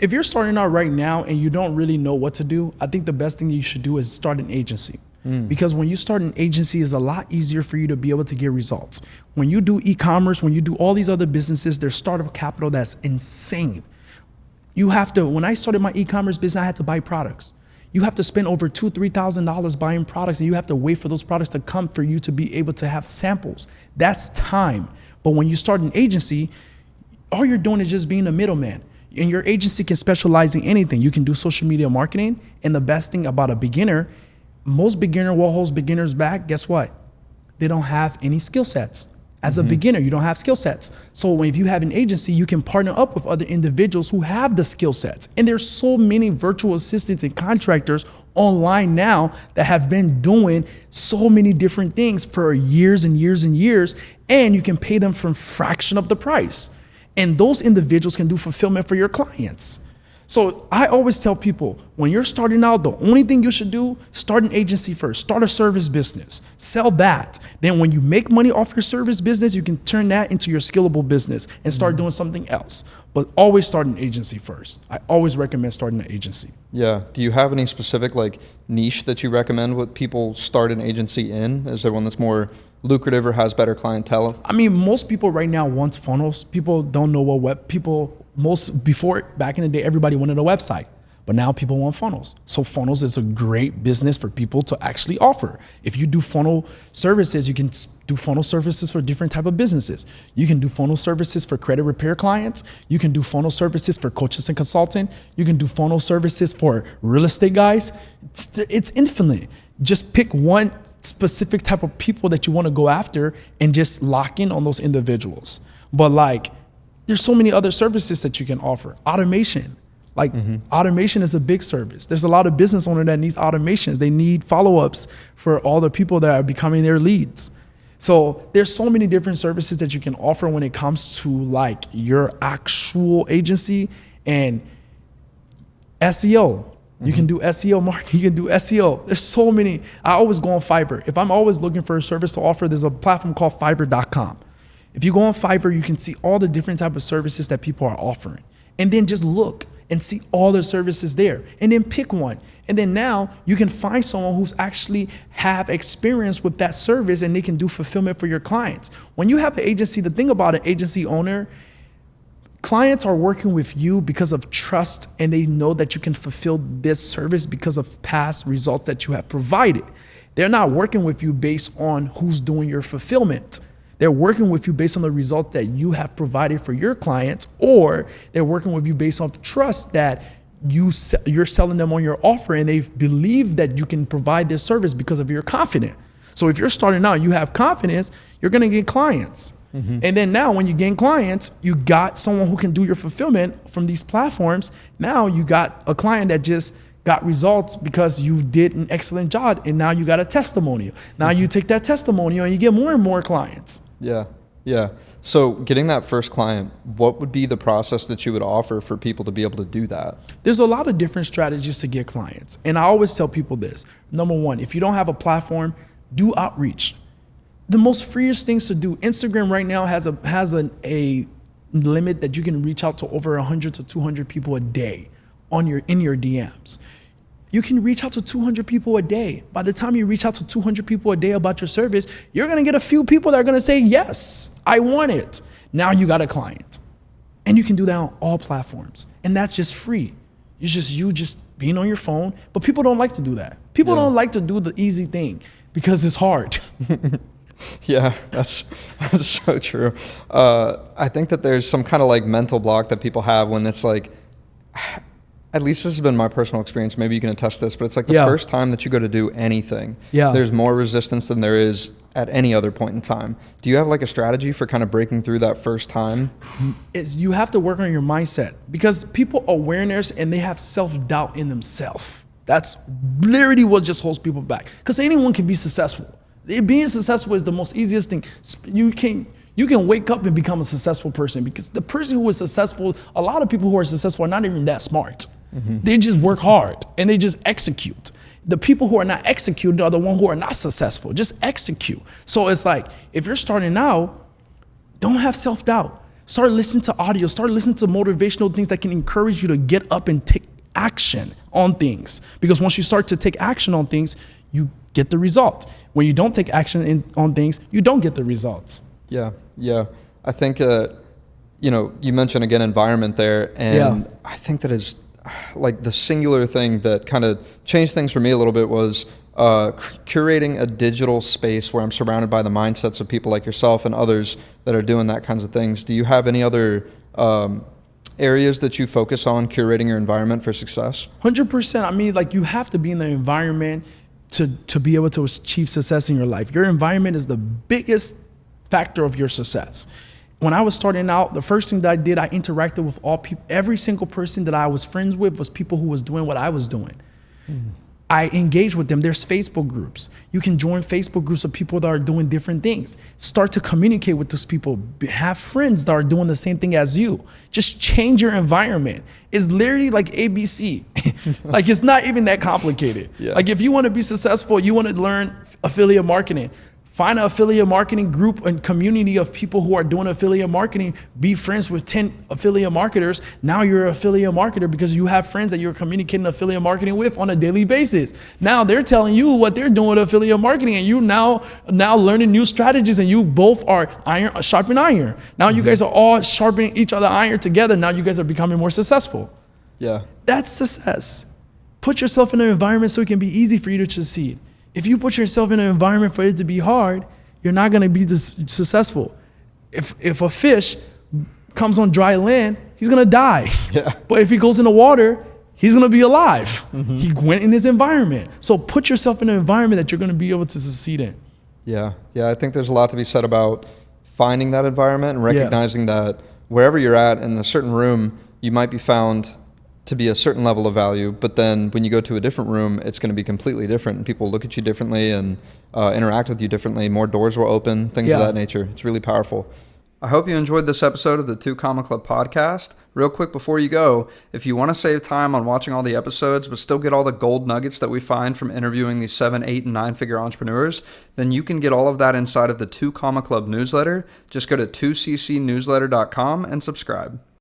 If you're starting out right now and you don't really know what to do, I think the best thing you should do is start an agency. Because when you start an agency, it's a lot easier for you to be able to get results. When you do e-commerce, when you do all these other businesses, there's startup capital that's insane. You have to, when I started my e-commerce business, I had to buy products. You have to spend over $2,000, $3,000 buying products, and you have to wait for those products to come for you to be able to have samples. That's time. But when you start an agency, all you're doing is just being a middleman. And your agency can specialize in anything. You can do social media marketing. And the best thing about a beginner, most beginner, what holds beginners back, guess what? They don't have any skill sets. As a beginner, you don't have skill sets. So if you have an agency, you can partner up with other individuals who have the skill sets. And there's so many virtual assistants and contractors online now that have been doing so many different things for years and years and years, and you can pay them for a fraction of the price. And those individuals can do fulfillment for your clients. So I always tell people, when you're starting out, the only thing you should do, start an agency first, start a service business, sell that. Then when you make money off your service business, you can turn that into your scalable business and start doing something else. But always start an agency first. I always recommend starting an agency. Yeah. Do you have any specific like niche that you recommend what people start an agency in? Is there one that's more lucrative or has better clientele? I mean, most people right now want funnels. People don't know what before, back in the day, everybody wanted a website, but now people want funnels. So funnels is a great business for people to actually offer. If you do funnel services, you can do funnel services for different type of businesses. You can do funnel services for credit repair clients. You can do funnel services for coaches and consulting. You can do funnel services for real estate guys. It's infinite. Just pick one specific type of people that you want to go after and just lock in on those individuals. But like, there's so many other services that you can offer. Automation, automation is a big service. There's a lot of business owner that needs automations. They need follow-ups for all the people that are becoming their leads. So there's so many different services that you can offer when it comes to like your actual agency. And SEO. You can do SEO marketing, you can do SEO. There's so many. I always go on Fiverr. If I'm always looking for a service to offer, there's a platform called Fiverr.com. If you go on Fiverr, you can see all the different type of services that people are offering. And then just look and see all the services there. And then pick one. And then now you can find someone who's actually have experience with that service and they can do fulfillment for your clients. When you have an agency, the thing about an agency owner, clients are working with you because of trust and they know that you can fulfill this service because of past results that you have provided. They're not working with you based on who's doing your fulfillment. They're working with you based on the result that you have provided for your clients, or they're working with you based on trust that you're selling them on your offer and they believe that you can provide this service because of your confidence. So if you're starting out, you have confidence, you're gonna get clients. And then now when you gain clients, you got someone who can do your fulfillment from these platforms. Now you got a client that just got results because you did an excellent job and now you got a testimonial. Now you take that testimonial and you get more and more clients. Yeah. Yeah. So getting that first client, what would be the process that you would offer for people to be able to do that? There's a lot of different strategies to get clients. And I always tell people this. Number one, if you don't have a platform, do outreach. The most freest things to do. Instagram right now has a limit that you can reach out to over 100 to 200 people a day in your DMs. You can reach out to 200 people a day. By the time you reach out to 200 people a day about your service, you're gonna get a few people that are gonna say, yes, I want it. Now you got a client. And you can do that on all platforms. And that's just free. It's just you just being on your phone. But people don't like to do that. People don't like to do the easy thing because it's hard. Yeah, that's so true. I think that there's some kind of like mental block that people have when it's like, at least this has been my personal experience. Maybe you can attest this, but it's like the first time that you go to do anything, there's more resistance than there is at any other point in time. Do you have like a strategy for kind of breaking through that first time? You have to work on your mindset because people awareness and they have self-doubt in themselves. That's literally what just holds people back because anyone can be successful. Being successful is the most easiest thing. You can wake up and become a successful person because the person who is successful, a lot of people who are successful are not even that smart. They just work hard and they just execute. The people who are not executing are the ones who are not successful. Just execute. So it's like, if you're starting out, don't have self-doubt. Start listening to audio. Start listening to motivational things that can encourage you to get up and take action on things. Because once you start to take action on things, you get the result. When you don't take action on things, you don't get the results. Yeah. I think, you mentioned again environment there, and I think that is like the singular thing that kind of changed things for me a little bit was curating a digital space where I'm surrounded by the mindsets of people like yourself and others that are doing that kinds of things. Do you have any other areas that you focus on curating your environment for success? 100%. I mean, like, you have to be in the environment to be able to achieve success in your life. Your environment is the biggest factor of your success. When I was starting out, the first thing that I did, I interacted with all people. Every single person that I was friends with was people who was doing what I was doing. I engaged with them. There's Facebook groups. You can join Facebook groups of people that are doing different things. Start to communicate with those people. Have friends that are doing the same thing as you. Just change your environment. It's literally like ABC. Like, it's not even that complicated. Yeah. Like, if you want to be successful, you want to learn affiliate marketing. Find an affiliate marketing group and community of people who are doing affiliate marketing. Be friends with 10 affiliate marketers. Now you're an affiliate marketer because you have friends that you're communicating affiliate marketing with on a daily basis. Now they're telling you what they're doing with affiliate marketing, and you now learning new strategies, and you both are sharpen iron. Now you guys are all sharpening each other iron together. Now you guys are becoming more successful. Yeah. That's success. Put yourself in an environment so it can be easy for you to succeed. If you put yourself in an environment for it to be hard, you're not going to be successful. If a fish comes on dry land, he's going to die. Yeah. But if he goes in the water, he's going to be alive. He went in his environment. So put yourself in an environment that you're going to be able to succeed in. Yeah. I think there's a lot to be said about finding that environment and recognizing that wherever you're at in a certain room, you might be found to be a certain level of value, but then when you go to a different room, it's going to be completely different, and people look at you differently and interact with you differently. More doors will open, things of that nature. It's really powerful. I hope you enjoyed this episode of the 2 Comma Club podcast. Real quick before you go, if you want to save time on watching all the episodes but still get all the gold nuggets that we find from interviewing these 7, 8, and 9-figure entrepreneurs, then you can get all of that inside of the 2 Comma Club newsletter. Just go to 2ccnewsletter.com and subscribe.